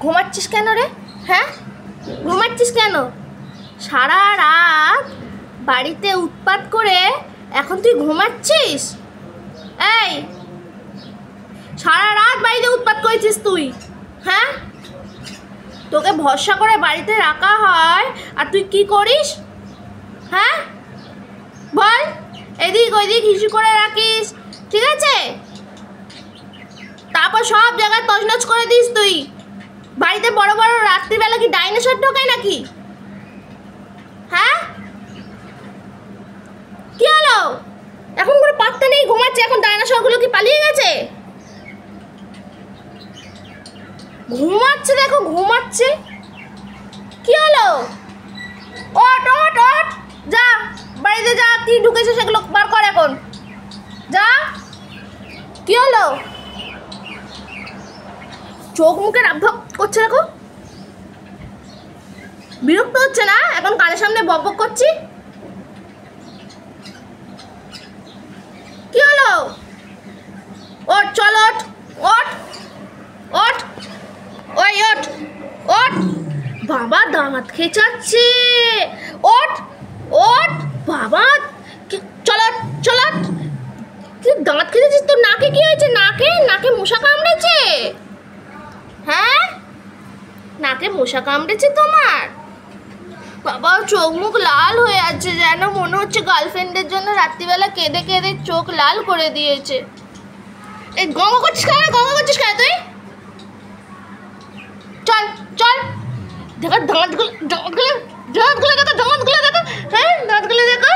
ঘুমাচ্ছিস কেন রে? হ্যাঁ, ঘুমাচ্ছিস কেন? সারা রাত বাড়িতে উৎপাত করে এখন তুই ঘুমাচ্ছিস? এই, সারা রাত বাড়িতে উৎপাত করেছিস তুই, হ্যাঁ? তোকে ভরসা করে বাড়িতে রাখা হয় আর তুই কি করিস? হ্যাঁ বল, এদিক ওইদিক হিসু করে রাখিস, ঠিক আছে? তারপর সব জায়গায় তছনছ করে দিস তুই। বাড়িতে বড় বড় রাত্রিবেলা কি ডাইনোসর ঢোকায় নাকি? হ্যাঁ, কি হলো? এখন কোনো পাত্তা নেই, ঘুমাচ্ছে। এখন ডাইনোসরগুলো কি পালিয়ে গেছে? ঘুমাচ্ছে, দেখো ঘুমাচ্ছে। কি হলো? ওঠ ওঠ ওঠ, যা বাড়িতে যা, কি ঢুকেছে সেগুলো বার কর এখন, যা। কি হলো? চোখ মুখে রাবভাব করছে, দেখো। বিরক্ত হচ্ছে না এখন কানের সামনে বক বক করছি? কি হলো? ওঠ, চল ওঠ ওঠ ওঠ, ওই ওঠ ওঠ। বাবা দাঁত খেঁচাচ্ছে, ওঠ ওঠ বাবা। চল চল, তুই দাঁত খেঁচেছিস? তোর নাকে কি হয়েছে? নাকে নাকে মশা কামড়েছে? হ্যাঁ, নাকে মশা কামড়েছে তোমার? বাবা চোখ মুখ লাল হয়ে আছে, যেন মনে হচ্ছে গার্লফ্রেন্ডের জন্য রাত্রিবেলা কেঁদে কেঁদে চোখ লাল করে দিয়েছে। এই গঙ্গা করছিস কেন? গঙ্গা করছিস কেন তুই? চল চল, দেখো দাঁতগুলো, দাঁতগুলো দাঁতগুলো দেখো, দাঁতগুলো দেখো, হ্যাঁ দাঁতগুলো দেখো।